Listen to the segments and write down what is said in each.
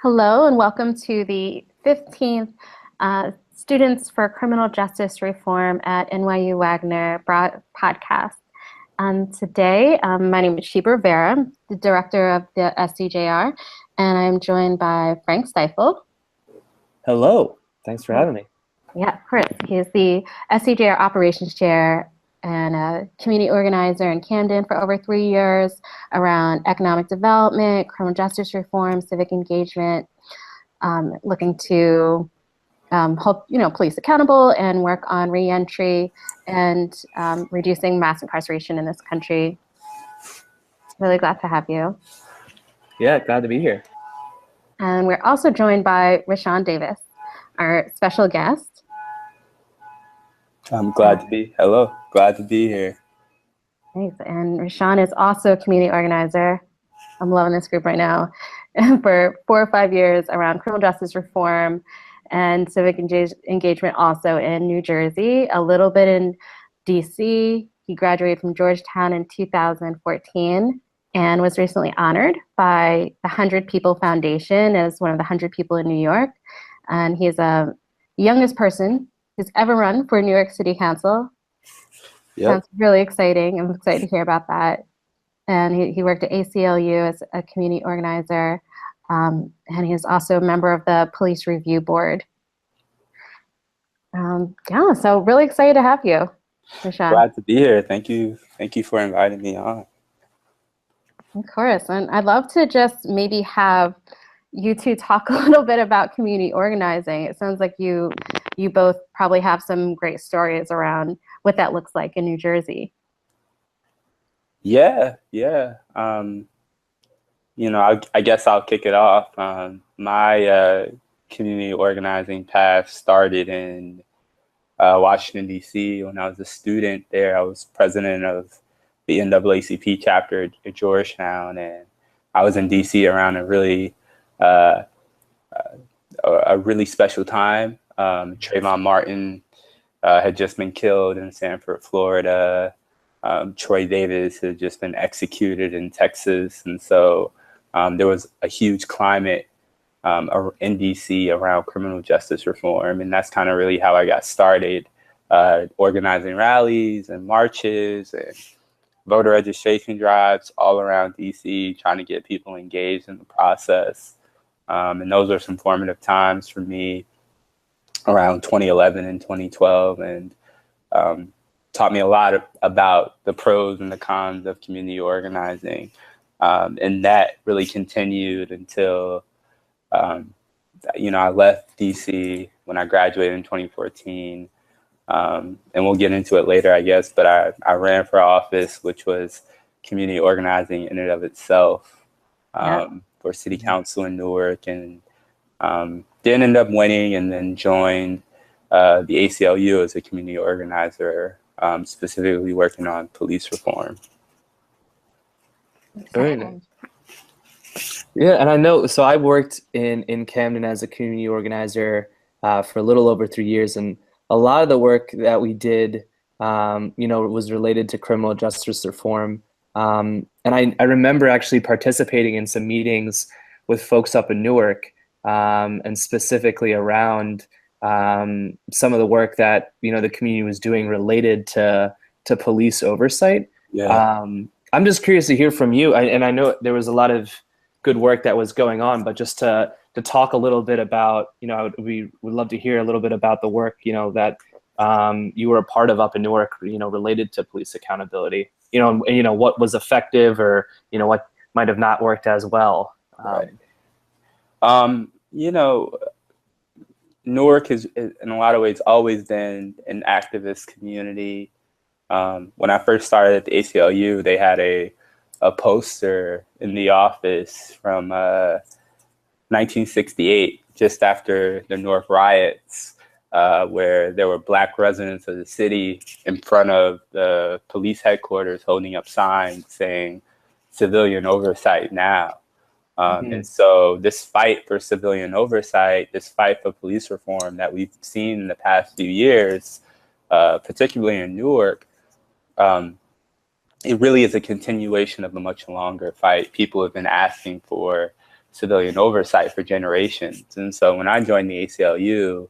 Hello and welcome to the 15th Students for Criminal Justice Reform at NYU Wagner podcast. Today, my name is Sheba Rivera, the director of the SCJR, and I'm joined by Frank Stifel. Hello, thanks for having me. Yeah, of course. He is the SCJR Operations Chair and a community organizer in Camden for over 3 years around economic development, criminal justice reform, civic engagement, looking to hold police accountable and work on reentry and reducing mass incarceration in this country. Really glad to have you. Yeah, glad to be here. And we're also joined by Rashawn Davis, our special guest. I'm glad to be. Hello, glad to be here. Thanks. And Rashawn is also a community organizer. I'm loving this group right now. For 4 or 5 years around criminal justice reform and civic engagement also in New Jersey, a little bit in DC. He graduated from Georgetown in 2014 and was recently honored by the 100 People Foundation as one of the 100 people in New York. And he's the youngest person who's ever run for New York City Council. Yep. Sounds really exciting. I'm excited to hear about that. And he worked at ACLU as a community organizer. And he's also a member of the Police Review Board. So really excited to have you, Rashawn. Glad to be here. Thank you for inviting me on. Of course. And I'd love to just maybe have you two talk a little bit about community organizing. It sounds like you both probably have some great stories around what that looks like in New Jersey. Yeah. I guess I'll kick it off. My community organizing path started in Washington, D.C. When I was a student there. I was president of the NAACP chapter at Georgetown, and I was in D.C. around a really special time. Trayvon Martin had just been killed in Sanford, Florida. Troy Davis had just been executed in Texas. And so there was a huge climate in DC around criminal justice reform. And that's kind of really how I got started, organizing rallies and marches and voter registration drives all around DC, trying to get people engaged in the process. And those are some formative times for me around 2011 and 2012. And taught me a lot about the pros and the cons of community organizing. And that really continued until, I left DC when I graduated in 2014. And we'll get into it later, I guess, but I ran for office, which was community organizing in and of itself, for city council in Newark, and didn't end up winning, and then joined the ACLU as a community organizer, specifically working on police reform. Very nice. Yeah, and I know, so I worked in Camden as a community organizer for a little over 3 years, and a lot of the work that we did, was related to criminal justice reform. And I remember actually participating in some meetings with folks up in Newark, and specifically around some of the work that the community was doing related to police oversight. Yeah. I'm just curious to hear from you, and I know there was a lot of good work that was going on, but just to talk a little bit about, we would love to hear a little bit about the work that you were a part of up in Newark, related to police accountability, and what was effective, or what might have not worked as well. Right. Newark has, in a lot of ways, always been an activist community. When I first started at the ACLU, they had a poster in the office from 1968, just after the Newark riots, where there were Black residents of the city in front of the police headquarters holding up signs saying "civilian oversight now." And so this fight for civilian oversight, this fight for police reform that we've seen in the past few years, particularly in Newark, it really is a continuation of a much longer fight. People have been asking for civilian oversight for generations. And so when I joined the ACLU,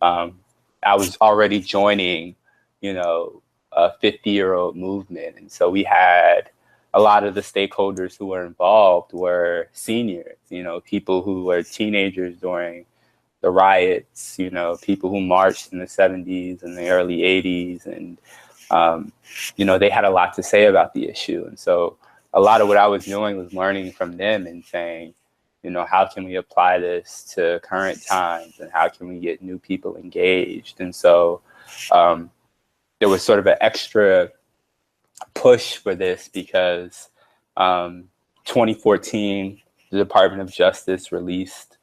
I was already joining, you know, a 50-year-old movement. And so we had a lot of the stakeholders who were involved were seniors, you know, people who were teenagers during the riots, you know, people who marched in the 70s and the early 80s. And, you know, they had a lot to say about the issue. And so a lot of what I was doing was learning from them and saying, you know, how can we apply this to current times and how can we get new people engaged? And so there was sort of an extra push for this because 2014, the Department of Justice released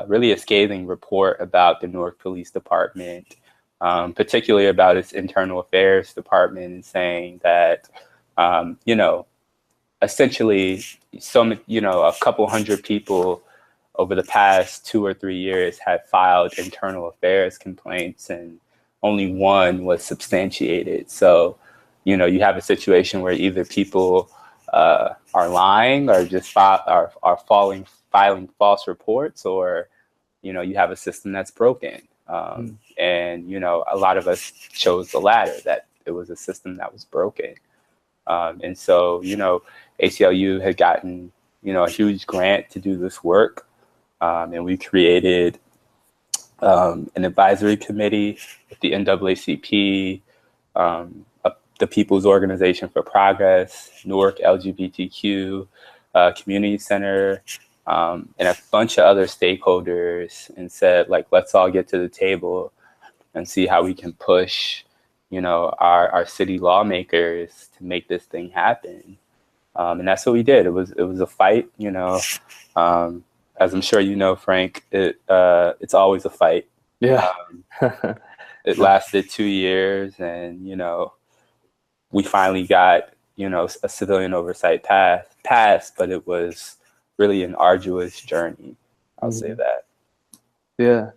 really a scathing report about the Newark Police Department, particularly about its internal affairs department, and saying that, you know, essentially, you know, a couple hundred people over the past 2 or 3 years had filed internal affairs complaints, and only one was substantiated. So, you know, you have a situation where either people are lying or just are filing false reports, or, you know, you have a system that's broken. And, you know, a lot of us chose the latter, that it was a system that was broken. And so, you know, ACLU had gotten, you know, a huge grant to do this work. And we created an advisory committee with the NAACP, the People's Organization for Progress, Newark LGBTQ Community Center, and a bunch of other stakeholders, and said, like, let's all get to the table and see how we can push, you know, our city lawmakers to make this thing happen. And that's what we did. It was a fight, you know. As I'm sure you know, Frank, it's always a fight. Yeah. It lasted 2 years, and, you know, we finally got, you know, a civilian oversight passed, but it was really an arduous journey. I'll say that. Yeah,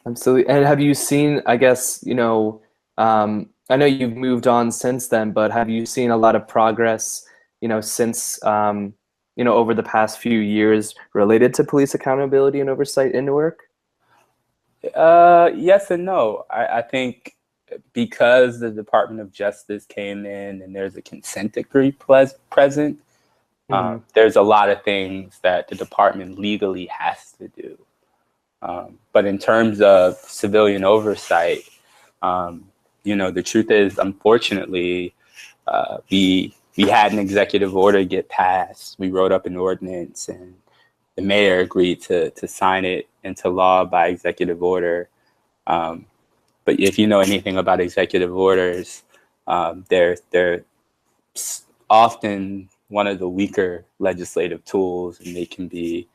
absolutely. And have you seen, I guess, you know, I know you've moved on since then, but have you seen a lot of progress, you know, since, you know, over the past few years related to police accountability and oversight in Newark? Yes and no. I think because the Department of Justice came in and there's a consent decree present, there's a lot of things that the department legally has to do. But in terms of civilian oversight, you know, the truth is, unfortunately, we had an executive order get passed. We wrote up an ordinance, and the mayor agreed to sign it into law by executive order. But if you know anything about executive orders, they're often one of the weaker legislative tools, and they can be,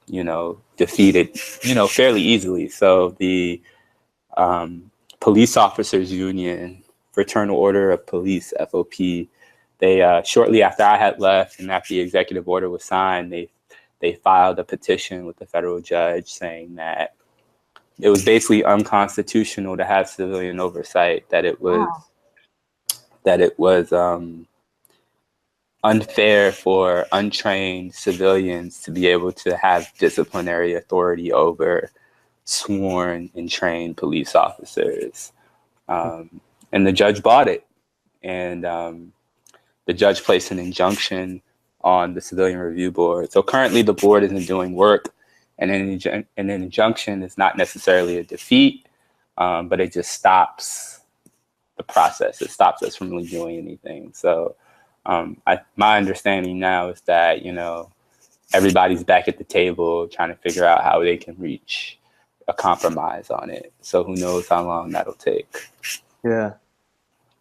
you know, defeated, you know, fairly easily. So the Police Officers Union, Fraternal Order of Police, FOP, they shortly after I had left and after the executive order was signed, they filed a petition with the federal judge saying that it was basically unconstitutional to have civilian oversight, that it was unfair for untrained civilians to be able to have disciplinary authority over sworn and trained police officers. And the judge bought it. And the judge placed an injunction on the Civilian Review Board. So currently the board isn't doing work, and an injunction is not necessarily a defeat, but it just stops the process. It stops us from really doing anything. So my understanding now is that, you know, everybody's back at the table trying to figure out how they can reach a compromise on it. So who knows how long that'll take. Yeah.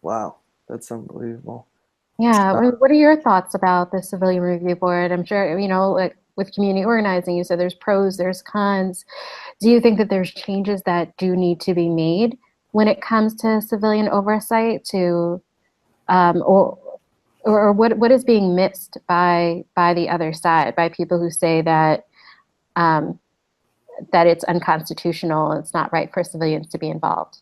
Wow. That's unbelievable. Yeah. What are your thoughts about the Civilian Review Board? I'm sure, you know, like with community organizing, you said there's pros, there's cons. Do you think that there's changes that do need to be made when it comes to civilian oversight to, or what is being missed by the other side, by people who say that that it's unconstitutional, it's not right for civilians to be involved?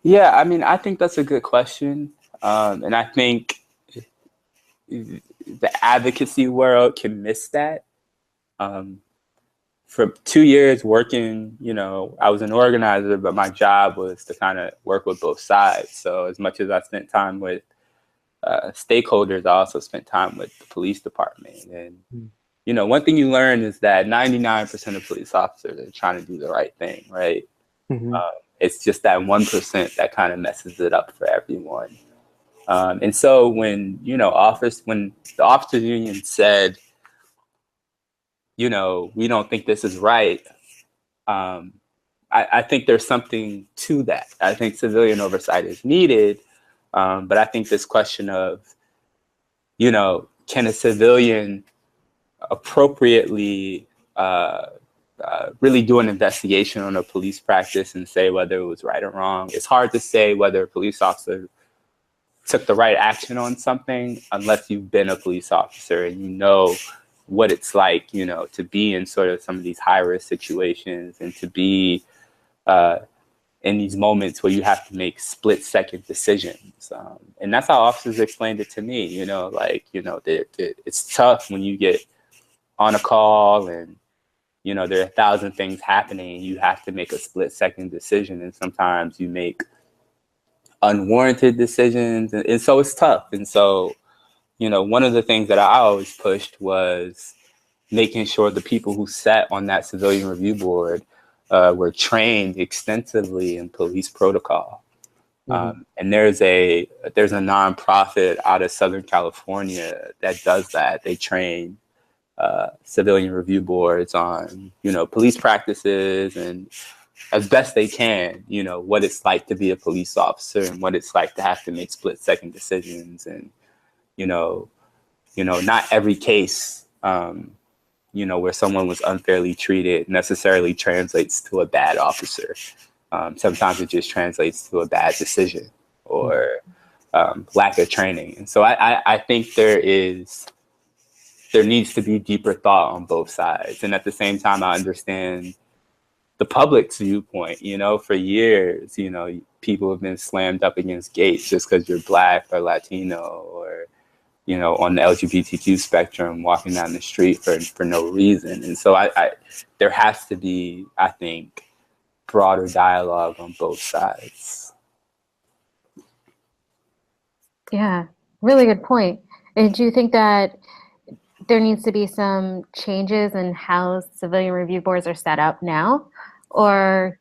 Yeah, I mean, I think that's a good question. And I think the advocacy world can miss that. For 2 years working, I was an organizer, but my job was to kind of work with both sides. So as much as I spent time with stakeholders, I also spent time with the police department. And, one thing you learn is that 99% of police officers are trying to do the right thing, right? It's just that 1% that kind of messes it up for everyone. And so when the officers union said, we don't think this is right, I think there's something to that. I think civilian oversight is needed, but I think this question of, can a civilian appropriately really do an investigation on a police practice and say whether it was right or wrong? It's hard to say whether a police officer took the right action on something unless you've been a police officer and you know what it's like, to be in sort of some of these high-risk situations and to be in these moments where you have to make split-second decisions. And that's how officers explained it to me, it's tough when you get on a call and, there are 1,000 things happening and you have to make a split-second decision. And sometimes you make unwarranted decisions. And so it's tough. And so, one of the things that I always pushed was making sure the people who sat on that civilian review board were trained extensively in police protocol. And there's a nonprofit out of Southern California that does that. They train civilian review boards on, police practices and as best they can, what it's like to be a police officer and what it's like to have to make split-second decisions. And, not every case, where someone was unfairly treated necessarily translates to a bad officer. Sometimes it just translates to a bad decision or lack of training. And so I think there needs to be deeper thought on both sides. And at the same time, I understand the public's viewpoint. For years, people have been slammed up against gates just because you're Black or Latino or, on the LGBTQ spectrum, walking down the street for no reason. And so there has to be, I think, broader dialogue on both sides. Yeah, really good point. And do you think that there needs to be some changes in how civilian review boards are set up now, or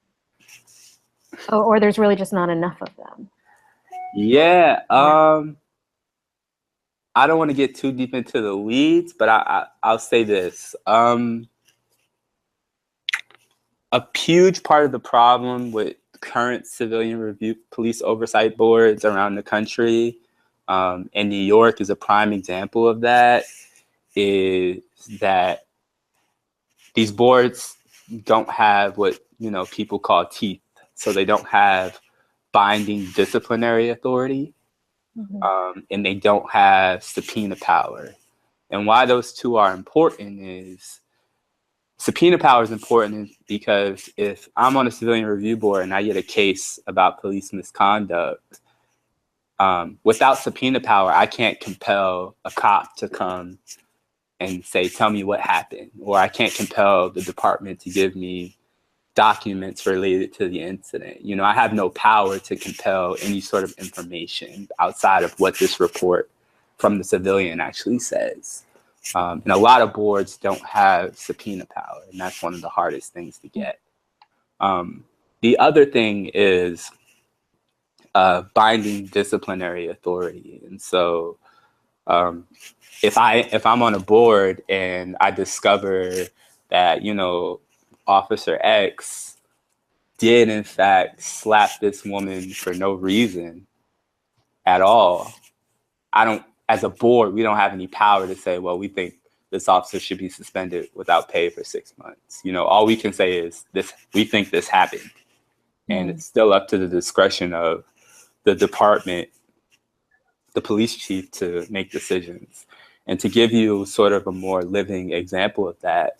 there's really just not enough of them? Yeah. I don't want to get too deep into the weeds, but I'll say this. A huge part of the problem with current civilian review police oversight boards around the country, and New York is a prime example of that, is that these boards don't have what people call teeth. So they don't have binding disciplinary authority, and they don't have subpoena power. And why those two are important is subpoena power is important because if I'm on a civilian review board and I get a case about police misconduct, without subpoena power, I can't compel a cop to come and say, tell me what happened, or I can't compel the department to give me documents related to the incident. I have no power to compel any sort of information outside of what this report from the civilian actually says. And a lot of boards don't have subpoena power, and that's one of the hardest things to get. The other thing is binding disciplinary authority. And so if I'm on a board and I discover that, Officer X did in fact slap this woman for no reason at all, as a board, we don't have any power to say, well, we think this officer should be suspended without pay for 6 months. All we can say is we think this happened. And it's still up to the discretion of the department, the police chief, to make decisions. And to give you sort of a more living example of that,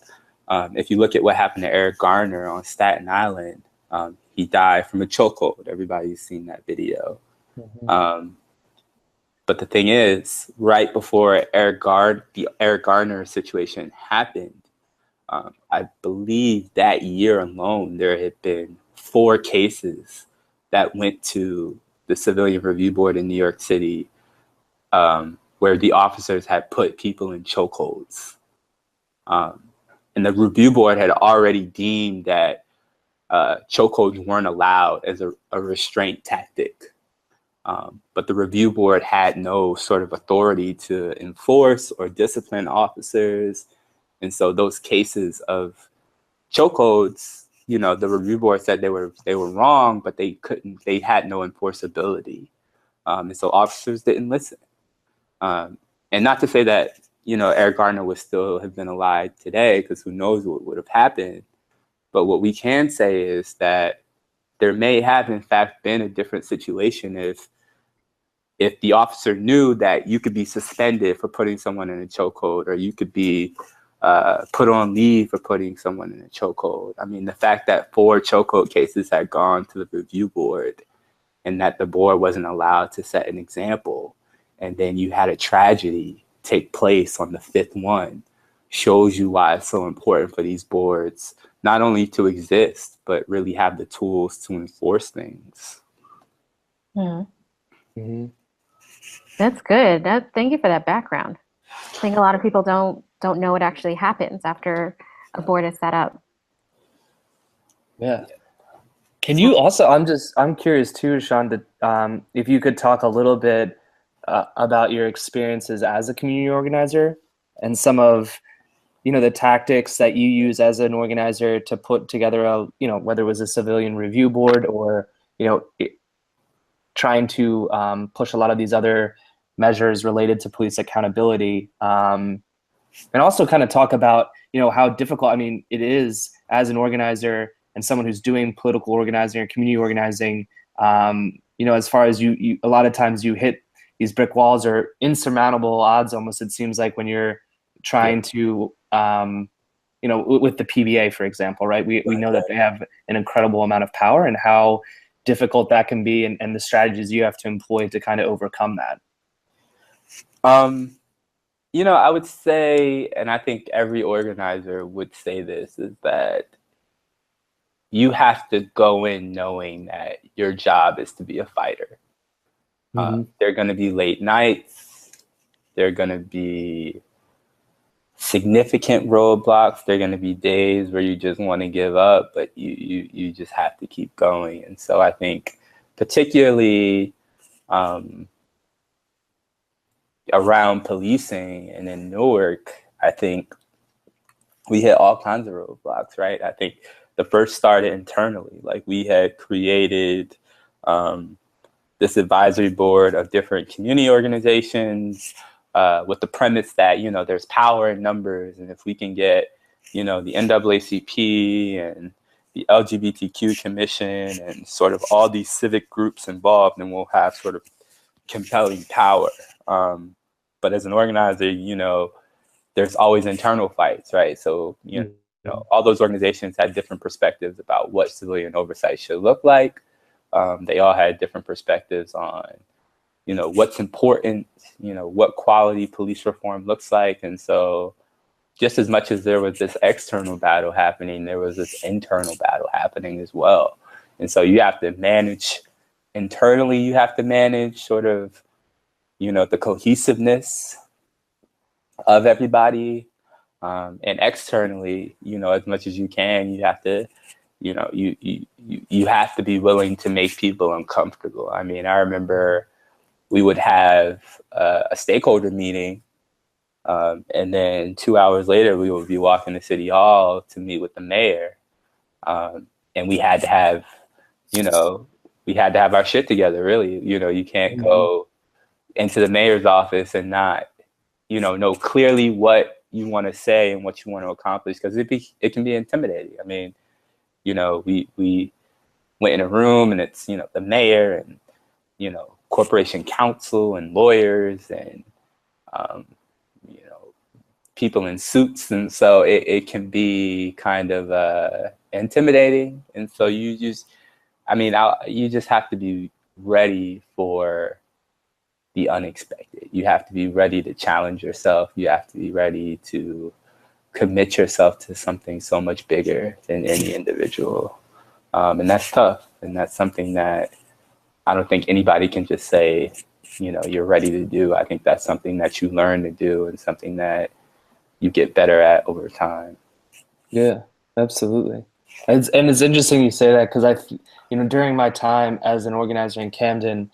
if you look at what happened to Eric Garner on Staten Island, he died from a chokehold. Everybody's seen that video. But the thing is, right before the Eric Gardner situation happened, I believe that year alone, there had been 4 cases that went to the Civilian Review Board in New York City, where the officers had put people in chokeholds. And the review board had already deemed that chokeholds weren't allowed as a restraint tactic. But the review board had no sort of authority to enforce or discipline officers. And so those cases of chokeholds, the review board said they were wrong, but they had no enforceability. And so officers didn't listen. And not to say that, Eric Gardner would still have been alive today, because who knows what would have happened. But what we can say is that there may have, in fact, been a different situation if the officer knew that you could be suspended for putting someone in a chokehold, or you could be put on leave for putting someone in a chokehold. I mean, the fact that 4 chokehold cases had gone to the review board and that the board wasn't allowed to set an example, and then you had a tragedy take place on the 5th one, shows you why it's so important for these boards not only to exist, but really have the tools to enforce things. Mm-hmm. Mm-hmm. That's good. Thank you for that background. I think a lot of people don't know what actually happens after a board is set up. Yeah. Can you also, I'm curious too, Rashawn, that if you could talk a little bit about your experiences as a community organizer and some of, the tactics that you use as an organizer to put together whether it was a civilian review board or, trying to push a lot of these other measures related to police accountability. And also kind of talk about, how difficult, it is as an organizer and someone who's doing political organizing or community organizing, as far as you a lot of times you hit these brick walls or insurmountable odds almost, it seems like, when you're trying to, with the PBA, for example, right? We know that they have an incredible amount of power, and how difficult that can be, and the strategies you have to employ to kind of overcome that. I would say, and I think every organizer would say this, is that you have to go in knowing that your job is to be a fighter. Mm-hmm. There are going to be late nights. There are going to be significant roadblocks. There are going to be days where you just want to give up, but you just have to keep going. And so I think particularly around policing and in Newark, I think we hit all kinds of roadblocks, right? I think the first started internally. Like, we had created this advisory board of different community organizations with the premise that, there's power in numbers. And if we can get, the NAACP and the LGBTQ Commission and sort of all these civic groups involved, then we'll have sort of compelling power. But as an organizer, there's always internal fights, right? So, all those organizations had different perspectives about what civilian oversight should look like. They all had different perspectives on, what's important, what quality police reform looks like. And so just as much as there was this external battle happening, there was this internal battle happening as well. And so you have to manage internally, you have to manage sort of, the cohesiveness of everybody. And externally, as much as you can, you have to, you have to be willing to make people uncomfortable. I remember we would have a stakeholder meeting, and then 2 hours later, we would be walking to City Hall to meet with the mayor. And we had to have, our shit together, really. You can't go into the mayor's office and not, know clearly what you want to say and what you want to accomplish, because it can be intimidating. We went in a room, and it's, the mayor and, corporation counsel and lawyers and, people in suits. And so it can be kind of intimidating. And so you just have to be ready for the unexpected. You have to be ready to challenge yourself. You have to be ready to commit yourself to something so much bigger than any individual. And that's tough. And that's something that I don't think anybody can just say, you know, you're ready to do. I think that's something that you learn to do and something that you get better at over time. Yeah, absolutely. And it's interesting you say that, because during my time as an organizer in Camden,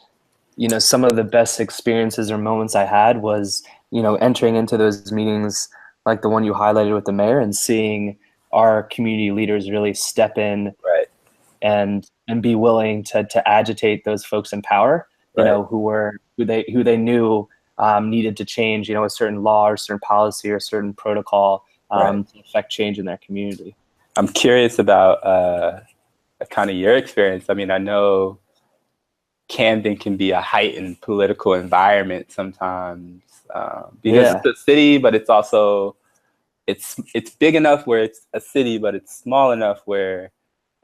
some of the best experiences or moments I had was, entering into those meetings like the one you highlighted with the mayor, and seeing our community leaders really step in, Right. and be willing to agitate those folks in power, Right. who they knew needed to change, a certain law or certain policy or certain protocol Right. to affect change in their community. I'm curious about kind of your experience. I mean, I know Camden can be a heightened political environment sometimes, because it's a city, but it's also it's big enough where it's a city, but it's small enough where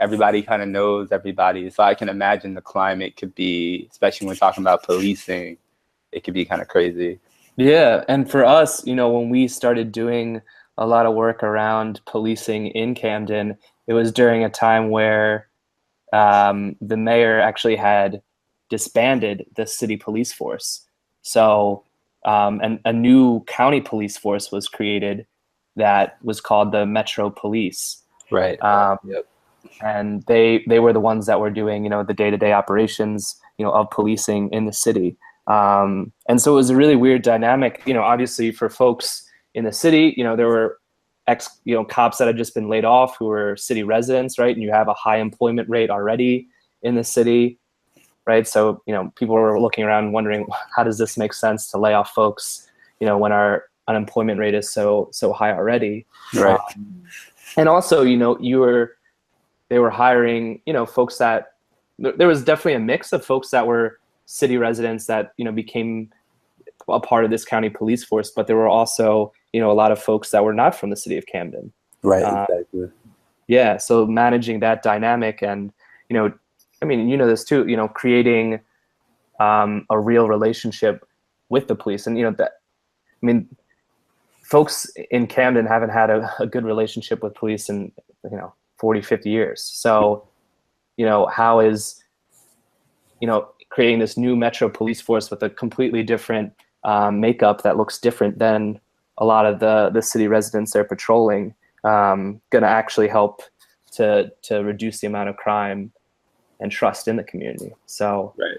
everybody kind of knows everybody. So I can imagine the climate could be, especially when we're talking about policing, it could be kind of crazy. Yeah, and for us, when we started doing a lot of work around policing in Camden, it was during a time where the mayor actually had disbanded the city police force. So, and a new county police force was created that was called the Metro Police. Right. Yep. And they were the ones that were doing, the day-to-day operations, of policing in the city. And so it was a really weird dynamic, obviously for folks in the city, there were cops that had just been laid off who were city residents, right? And you have a high employment rate already in the city, right? So, people were looking around and wondering, how does this make sense to lay off folks, when our unemployment rate is so high already? Right. And also, they were hiring, folks that, there was definitely a mix of folks that were city residents that, became a part of this county police force, but there were also, a lot of folks that were not from the city of Camden. Right, exactly. Yeah, so managing that dynamic and, I mean, this too, creating a real relationship with the police. And, folks in Camden haven't had a good relationship with police in, 40, 50 years. So, how is, creating this new Metro police force with a completely different makeup that looks different than a lot of the city residents they're patrolling, going to actually help to reduce the amount of crime and trust in the community. So, right.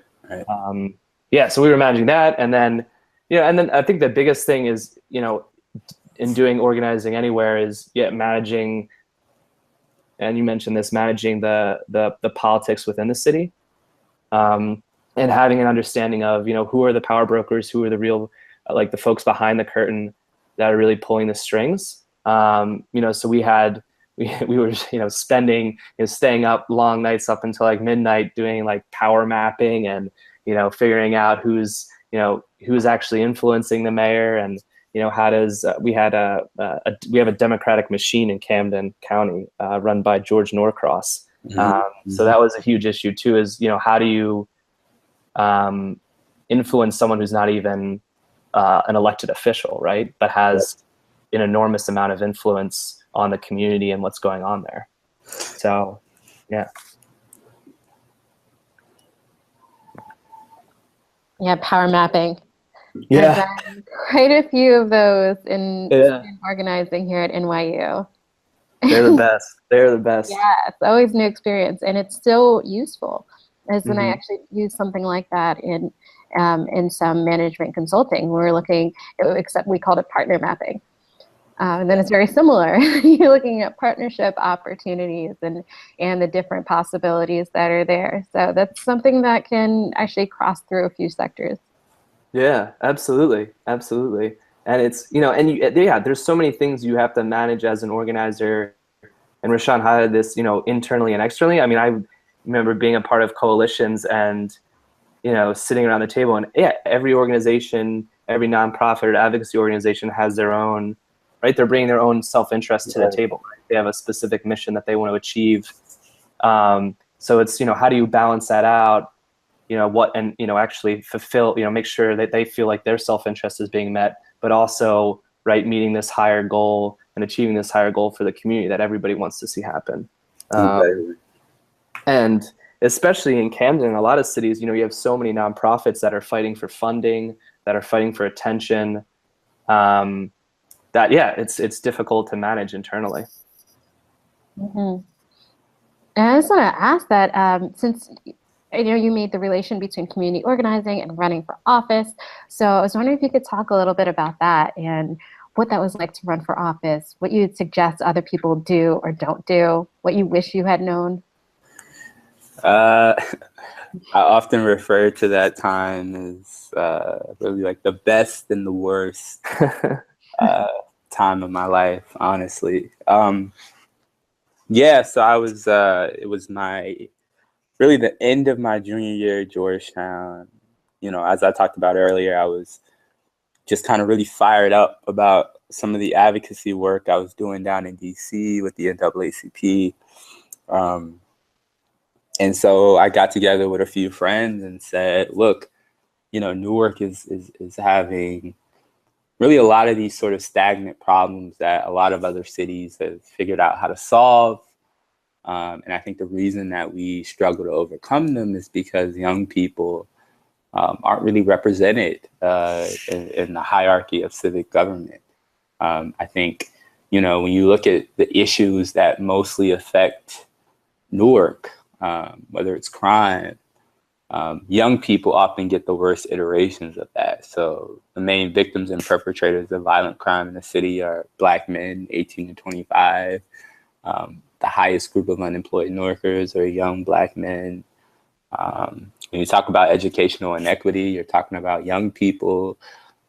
Yeah, so we were managing that. And then, and then I think the biggest thing is, in doing organizing anywhere is managing, and you mentioned this, managing the politics within the city, and having an understanding of, who are the power brokers, who are the real, like the folks behind the curtain that are really pulling the strings. So we were, spending, staying up long nights up until like midnight doing like power mapping and, figuring out who's actually influencing the mayor, and, how does, we have a Democratic machine in Camden County run by George Norcross. Mm-hmm. So that was a huge issue too, is, how do you influence someone who's not even an elected official, right? But has an enormous amount of influence on the community and what's going on there. So, yeah. Yeah, power mapping. Yeah. I've done quite a few of those in organizing here at NYU. They're the best. They're the best. Yeah, it's always a new experience, and it's still useful. As when I actually use something like that in some management consulting, we're looking, except we called it partner mapping. And then it's very similar. You're looking at partnership opportunities and the different possibilities that are there. So that's something that can actually cross through a few sectors. Yeah, absolutely. Absolutely. And it's, there's so many things you have to manage as an organizer. And Rashawn highlighted this, internally and externally. I mean, I remember being a part of coalitions and, sitting around the table, and every organization, every nonprofit or advocacy organization has their own, right? They're bringing their own self-interest to the table. Right? They have a specific mission that they want to achieve. So it's, how do you balance that out actually fulfill, make sure that they feel like their self-interest is being met, but also, right, meeting this higher goal and achieving this higher goal for the community that everybody wants to see happen. Exactly. And especially in Camden, a lot of cities, you have so many nonprofits that are fighting for funding, that are fighting for attention, that, it's difficult to manage internally. Mm-hmm. And I just want to ask that since you made the relation between community organizing and running for office, so I was wondering if you could talk a little bit about that and what that was like to run for office, what you'd suggest other people do or don't do, what you wish you had known. I often refer to that time as really like the best and the worst time of my life, honestly. So I was, it was really the end of my junior year at Georgetown. As I talked about earlier, I was just kind of really fired up about some of the advocacy work I was doing down in DC with the NAACP. And so I got together with a few friends and said, look, Newark is having really a lot of these sort of stagnant problems that a lot of other cities have figured out how to solve. And I think the reason that we struggle to overcome them is because young people aren't really represented in the hierarchy of civic government. I think, when you look at the issues that mostly affect Newark, whether it's crime, young people often get the worst iterations of that. So the main victims and perpetrators of violent crime in the city are Black men, 18 to 25. The highest group of unemployed Newarkers are young Black men. When you talk about educational inequity, you're talking about young people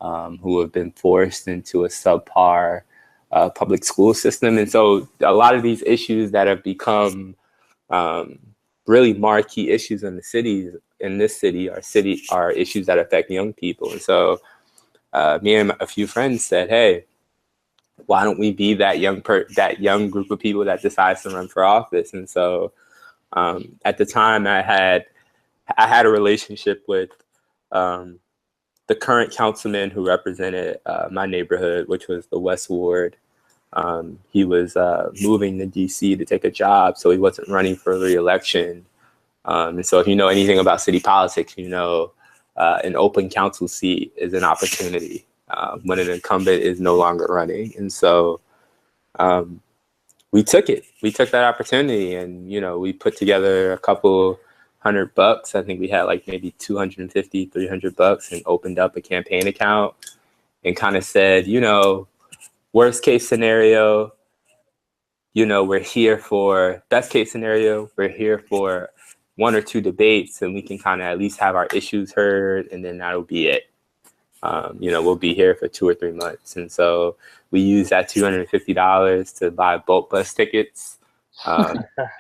who have been forced into a subpar public school system. And so a lot of these issues that have become really marquee issues in this city are issues that affect young people. And so me and a few friends said, hey, why don't we be that young group of people that decides to run for office? And so at the time I had a relationship with the current councilman who represented my neighborhood, which was the West Ward. He was moving to DC to take a job, so he wasn't running for re-election. And so if you know anything about city politics, an open council seat is an opportunity when an incumbent is no longer running. And so we took it. We took that opportunity, and we put together a couple $100. I think we had like maybe $250, $300, and opened up a campaign account and kind of said, worst case scenario, we're here for best case scenario. We're here for 1 or 2 debates, and we can kind of at least have our issues heard, and then that'll be it. We'll be here for 2 or 3 months. And so we used that $250 to buy boat bus tickets.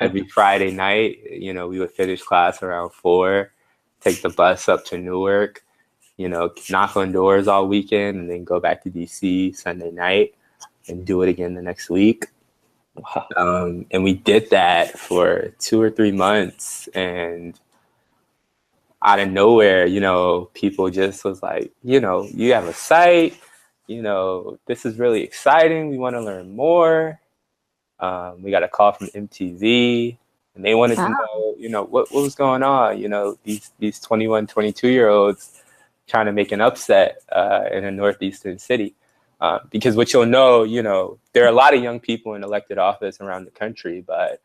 Every Friday night, we would finish class around 4, take the bus up to Newark, knock on doors all weekend, and then go back to DC Sunday night and do it again the next week. Wow. And we did that for 2 or 3 months, and out of nowhere, people just was like, you have a site, this is really exciting. We want to learn more. We got a call from MTV, and they wanted to know, what was going on. These 21, 22-year-olds trying to make an upset in a northeastern city. Because what you'll know, there are a lot of young people in elected office around the country, but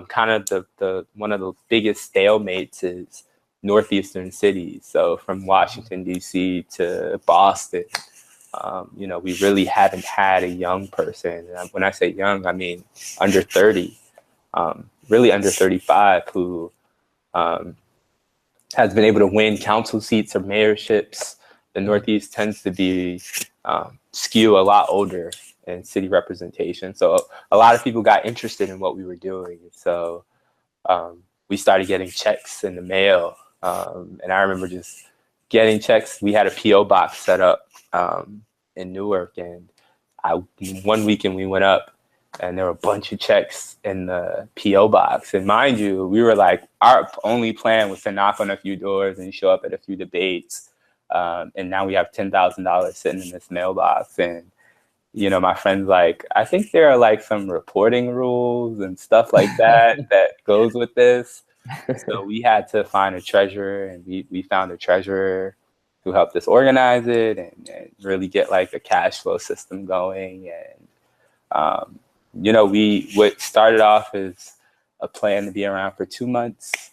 kind of the one of the biggest stalemates is northeastern cities. So from Washington, D.C. to Boston, we really haven't had a young person. And when I say young, I mean under 30, really under 35, who has been able to win council seats or mayorships. The Northeast tends to be skew a lot older in city representation. So a lot of people got interested in what we were doing. So we started getting checks in the mail. And I remember just getting checks. We had a P.O. box set up in Newark. And one weekend we went up and there were a bunch of checks in the PO box. And mind you, we were like, our only plan was to knock on a few doors and show up at a few debates. And now we have $10,000 sitting in this mailbox. And, you know, my friend's like, I think there are like some reporting rules and stuff like that that goes with this. So we had to find a treasurer, and we found a treasurer who helped us organize it and really get like a cash flow system going. And, you know, what started off as a plan to be around for 2 months.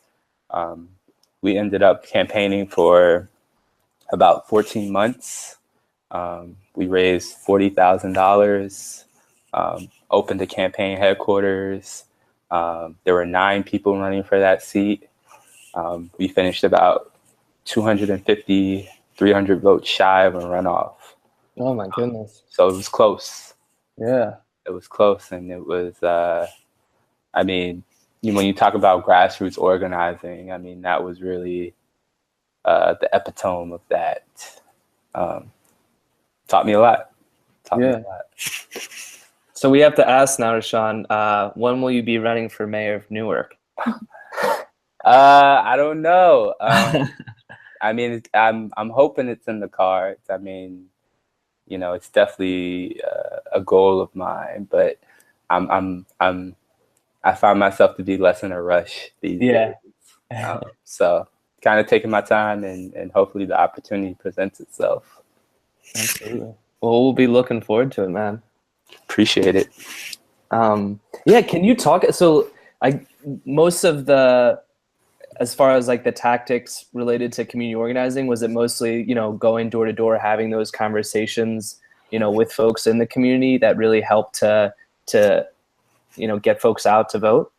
We ended up campaigning for about 14 months. We raised $40,000, opened a campaign headquarters. There were 9 people running for that seat. We finished about 250, 300 votes shy of a runoff. Oh my goodness. So it was close. Yeah. It was close. And it was, I mean, when you talk about grassroots organizing, I mean, that was really the epitome of that. Taught me a lot. So we have to ask now, Rashawn, when will you be running for mayor of Newark? I don't know. I mean, I'm hoping it's in the cards. I mean, you know, it's definitely a goal of mine, but I find myself to be less in a rush these days. So kind of taking my time, and hopefully the opportunity presents itself. Absolutely. Well, we'll be looking forward to it, man. Appreciate it. Yeah, can you talk? So most of as far as like the tactics related to community organizing, was it mostly, you know, going door to door, having those conversations, you know, with folks in the community that really helped to you know, get folks out to vote?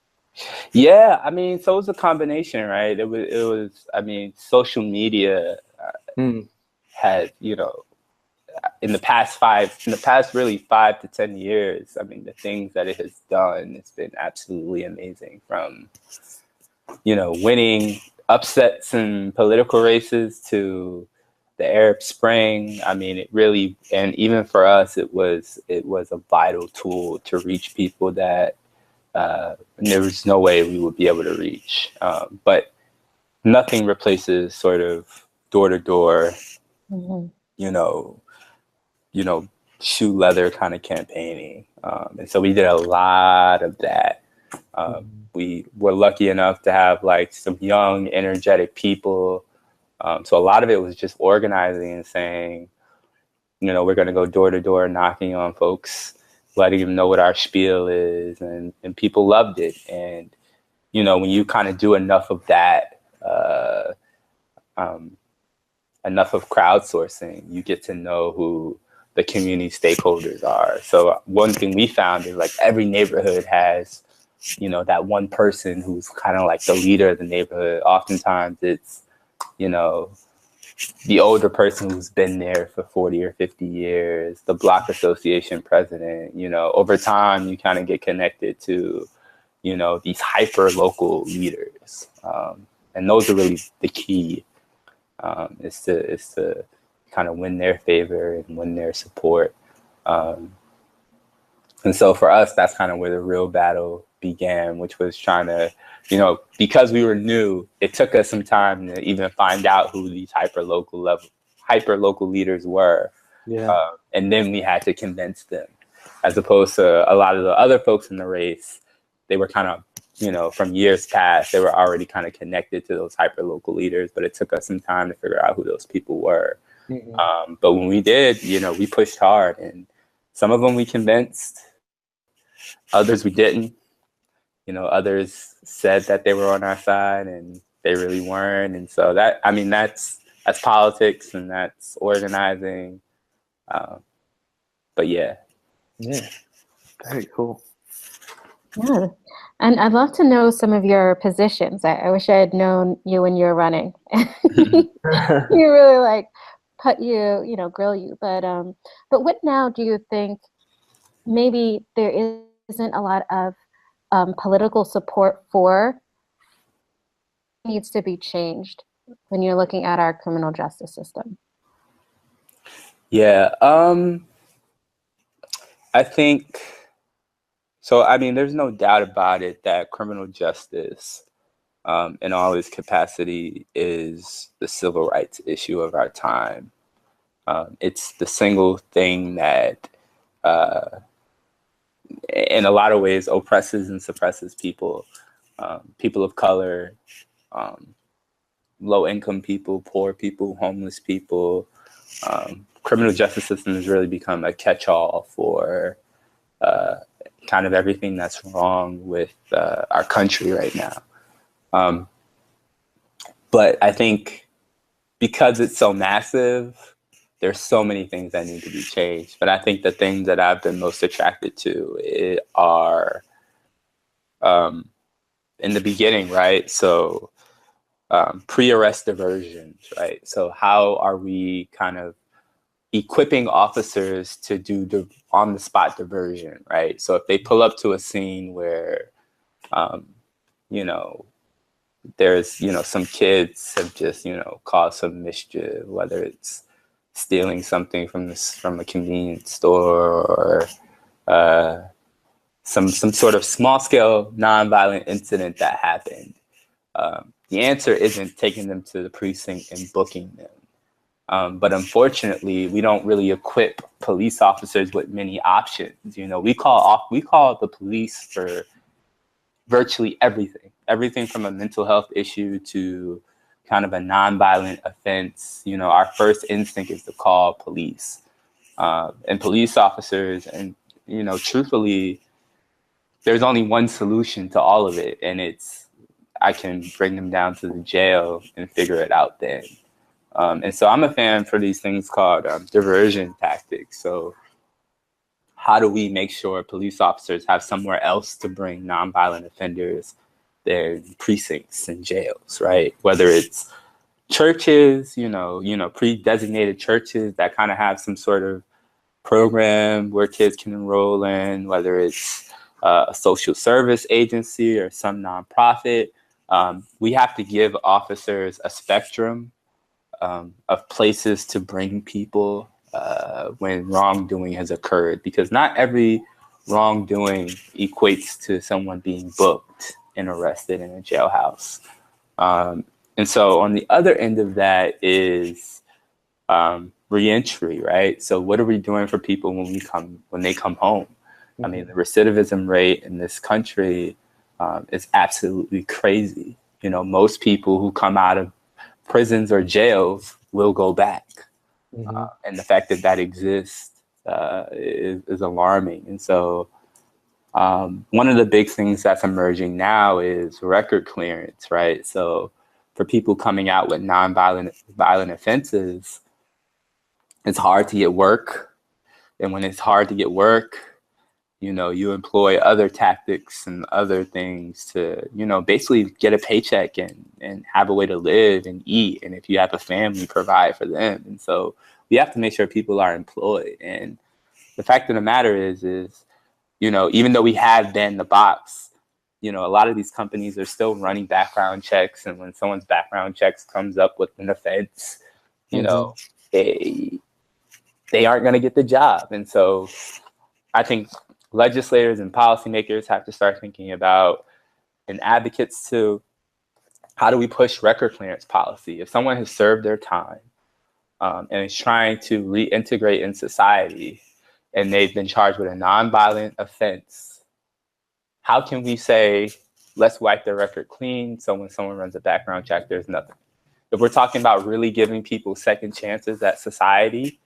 Yeah, I mean, so it was a combination, right? It was, I mean, social media had, you know, in the past really 5 to 10 years, I mean, the things that it has done, it's been absolutely amazing. From, you know, winning upsets in political races to the Arab Spring. I mean, it really, and even for us, it was a vital tool to reach people that there was no way we would be able to reach. But nothing replaces sort of door to door, you know, shoe leather kind of campaigning. And so we did a lot of that. We were lucky enough to have like some young, energetic people. So a lot of it was just organizing and saying, you know, we're going to go door to door, knocking on folks, letting them know what our spiel is. And people loved it. And, you know, when you kind of do enough of that, enough of crowdsourcing, you get to know who the community stakeholders are. So one thing we found is like every neighborhood has, you know, that one person who's kind of like the leader of the neighborhood. Oftentimes it's, you know, the older person who's been there for 40 or 50 years, the block association president. You know, over time you kind of get connected to, you know, these hyper local leaders. And those are really the key, is to kind of win their favor and win their support. And so for us, that's kind of where the real battle began, which was trying to, you know, because we were new, it took us some time to even find out who these hyper local leaders were. Yeah. And then we had to convince them, as opposed to a lot of the other folks in the race. They were kind of, you know, from years past, they were already kind of connected to those hyper local leaders, but it took us some time to figure out who those people were. But when we did, you know, we pushed hard, and some of them we convinced, others we didn't. You know, others said that they were on our side and they really weren't. And so that, I mean, that's politics and that's organizing. But yeah. Yeah. Very cool. Yeah. And I'd love to know some of your positions. I wish I had known you when you were running. You really like grill you. But what now do you think maybe there isn't a lot of political support for needs to be changed when you're looking at our criminal justice system? Yeah. I think So, I mean, there's no doubt about it that criminal justice, in all its capacity, is the civil rights issue of our time. It's the single thing that, in a lot of ways, oppresses and suppresses people, people of color, low-income people, poor people, homeless people. Criminal justice system has really become a catch-all for kind of everything that's wrong with our country right now. But I think because it's so massive, there's so many things that need to be changed. But I think the things that I've been most attracted to are in the beginning, right? So pre-arrest diversions, right? So how are we kind of equipping officers to do the on-the-spot diversion, right? So if they pull up to a scene where, there's, some kids have just, caused some mischief, whether it's stealing something from a convenience store or some sort of small-scale nonviolent incident that happened. The answer isn't taking them to the precinct and booking them. But unfortunately, we don't really equip police officers with many options. We call the police for virtually everything from a mental health issue to kind of a nonviolent offense. Our first instinct is to call police, and police officers. And, truthfully, there's only one solution to all of it. And it's, I can bring them down to the jail and figure it out then. And so I'm a fan for these things called diversion tactics. So how do we make sure police officers have somewhere else to bring nonviolent offenders, their precincts and jails, right? Whether it's churches, pre-designated churches that kind of have some sort of program where kids can enroll in, whether it's a social service agency or some nonprofit. We have to give officers a spectrum of places to bring people when wrongdoing has occurred, because not every wrongdoing equates to someone being booked and arrested in a jailhouse. And so on the other end of that is reentry, right? So what are we doing for people when they come home? I mean, the recidivism rate in this country is absolutely crazy. Most people who come out of prisons or jails will go back. And the fact that exists is alarming. And so one of the big things that's emerging now is record clearance, right? So for people coming out with violent offenses, it's hard to get work. And when it's hard to get work, you employ other tactics and other things to, basically get a paycheck and have a way to live and eat. And if you have a family, provide for them. And so we have to make sure people are employed. And the fact of the matter is, even though we have banned the box, a lot of these companies are still running background checks. And when someone's background checks comes up with an offense, they aren't going to get the job. And so I think legislators and policymakers have to start thinking about, and advocates too, how do we push record clearance policy? If someone has served their time and is trying to reintegrate in society and they've been charged with a nonviolent offense, how can we say, let's wipe their record clean so when someone runs a background check, there's nothing? If we're talking about really giving people second chances at society,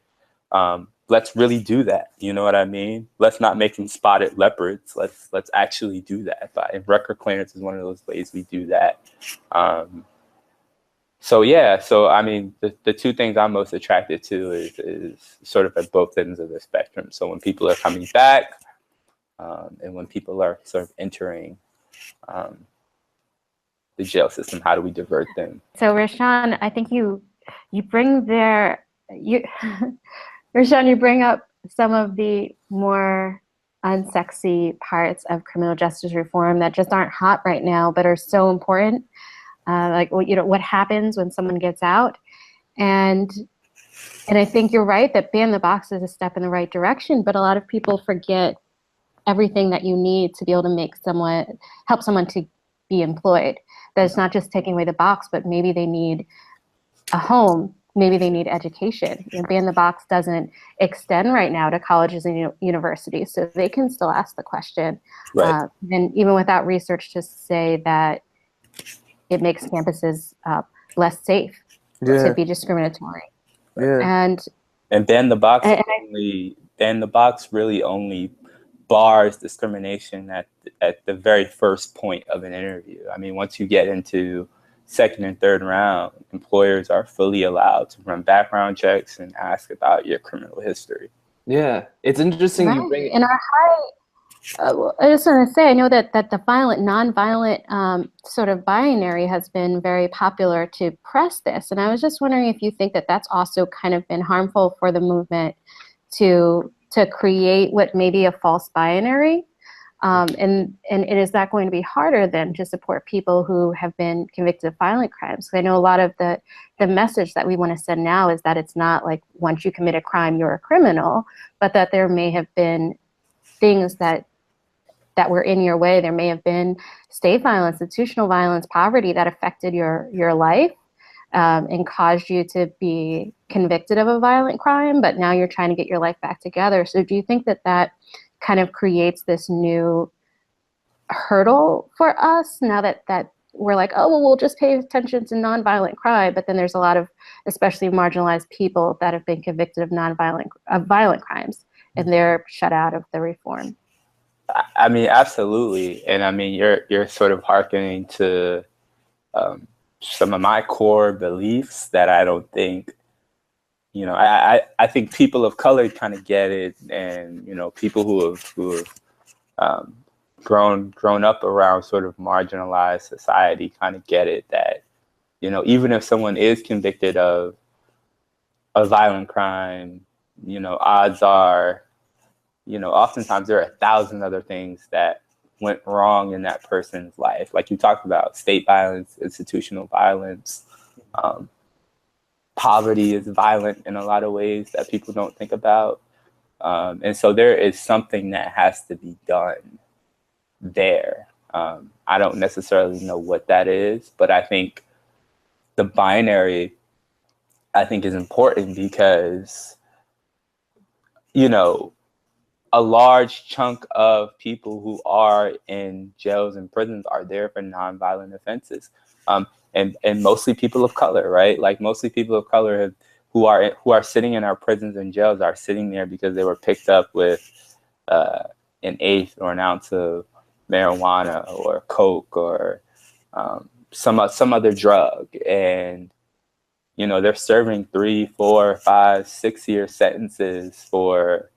let's really do that. You know what I mean? Let's not make them spotted leopards. Let's actually do that. But record clearance is one of those ways we do that. So I mean, the two things I'm most attracted to is sort of at both ends of the spectrum. So when people are coming back, and when people are sort of entering the jail system, how do we divert them? So Rashawn, I think you bring Rashawn, you bring up some of the more unsexy parts of criminal justice reform that just aren't hot right now, but are so important. Like, what happens when someone gets out. And I think you're right that ban the box is a step in the right direction, but a lot of people forget everything that you need to be able to help someone to be employed. That it's not just taking away the box, but maybe they need a home, maybe they need education. Ban the box doesn't extend right now to colleges and universities, so they can still ask the question. Right. And even without research to say that it makes campuses less safe to be discriminatory. And ban the box ban the box really only bars discrimination at the very first point of an interview. I mean, once you get into second and third round, employers are fully allowed to run background checks and ask about your criminal history. Yeah, it's interesting you bring it. In our high, I just want to say, I know that the violent, non-violent sort of binary has been very popular to press this, and I was just wondering if you think that that's also kind of been harmful for the movement to create what may be a false binary. And is that going to be harder then to support people who have been convicted of violent crimes? I know a lot of the message that we want to send now is that it's not like once you commit a crime, you're a criminal, but that there may have been things that were in your way. There may have been state violence, institutional violence, poverty that affected your life and caused you to be convicted of a violent crime, but now you're trying to get your life back together. So do you think that kind of creates this new hurdle for us now that we're like, oh, well, we'll just pay attention to nonviolent crime, but then there's a lot of especially marginalized people that have been convicted of violent crimes, and they're shut out of the reform? I mean, absolutely. And I mean, you're sort of hearkening to some of my core beliefs that I don't think, I think people of color kind of get it, and people who have grown up around sort of marginalized society kind of get it, that even if someone is convicted of a violent crime, odds are, oftentimes there are 1,000 other things that went wrong in that person's life. Like you talked about, state violence, institutional violence. Poverty is violent in a lot of ways that people don't think about. And so there is something that has to be done there. I don't necessarily know what that is, but I think the binary, is important because, a large chunk of people who are in jails and prisons are there for nonviolent offenses. And mostly people of color, right? Like mostly people of color who are sitting in our prisons and jails are sitting there because they were picked up with an eighth or an ounce of marijuana or coke or some other drug, and they're serving 3, 4, 5, 6-year sentences for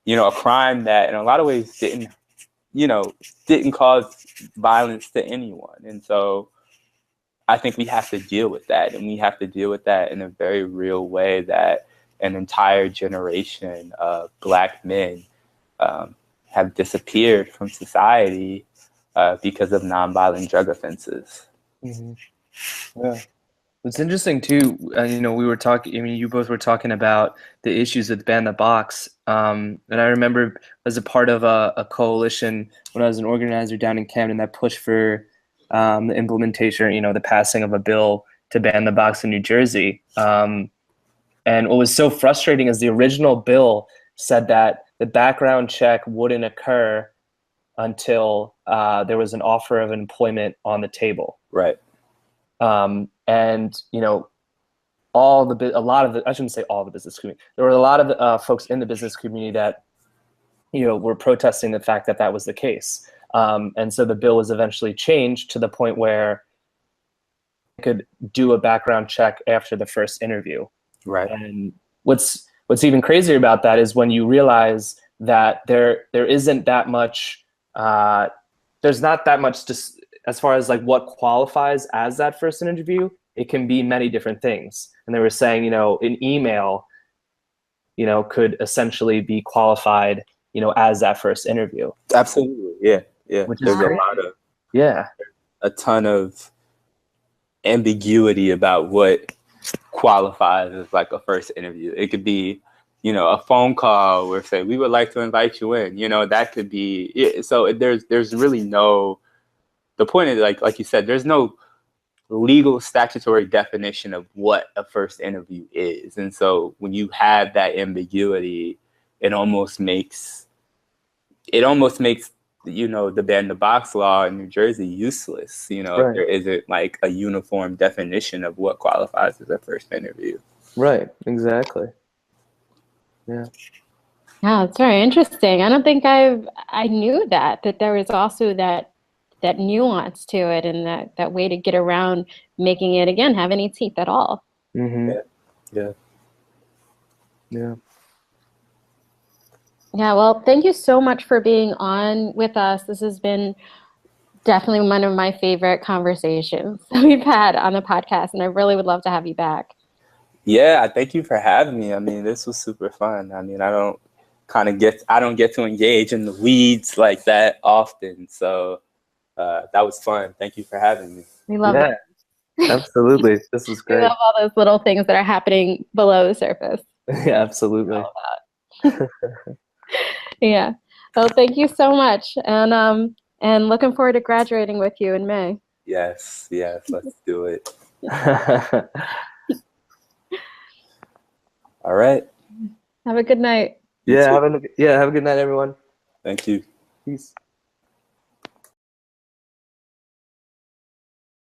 a crime that in a lot of ways didn't cause violence to anyone. And so I think we have to deal with that, and we have to deal with that in a very real way, that an entire generation of Black men have disappeared from society because of nonviolent drug offenses. Mm-hmm. Yeah. It's interesting too, we were talking, you both were talking about the issues with Ban the Box. And I remember as a part of a coalition when I was an organizer down in Camden that pushed for the implementation, the passing of a bill to ban the box in New Jersey. And what was so frustrating is the original bill said that the background check wouldn't occur until there was an offer of employment on the table. Right. And I shouldn't say all the business community. There were a lot of folks in the business community that were protesting the fact that was the case. And so the bill was eventually changed to the point where you could do a background check after the first interview. Right. And what's even crazier about that is when you realize that there isn't that much. There's not that much just as far as like what qualifies as that first interview. It can be many different things. And they were saying, an email, could essentially be qualified, as that first interview. Absolutely. Yeah. Yeah. Which There's is a ton of ambiguity about what qualifies as like a first interview. It could be a phone call where say we would like to invite you in. That could be. So there's really no. The point is like you said, there's no legal statutory definition of what a first interview is, and so when you have that ambiguity, it almost makes the ban the box law in New Jersey useless. If there isn't like a uniform definition of what qualifies as a first interview. Right. Exactly. Yeah. Yeah, it's very interesting. I don't think I knew that there was also that nuance to it, and that way to get around making it again have any teeth at all. Mm-hmm. Yeah. Yeah. Yeah, well, thank you so much for being on with us. This has been definitely one of my favorite conversations we've had on the podcast, and I really would love to have you back. Yeah, thank you for having me. I mean, this was super fun. I mean, I don't get to engage in the weeds like that often. So that was fun. Thank you for having me. We love it. Absolutely. This was great. We love all those little things that are happening below the surface. Yeah, absolutely. Yeah. Well, thank you so much. And looking forward to graduating with you in May. Yes, let's do it. All right. Have a good night. Have a good night, everyone. Thank you. Peace.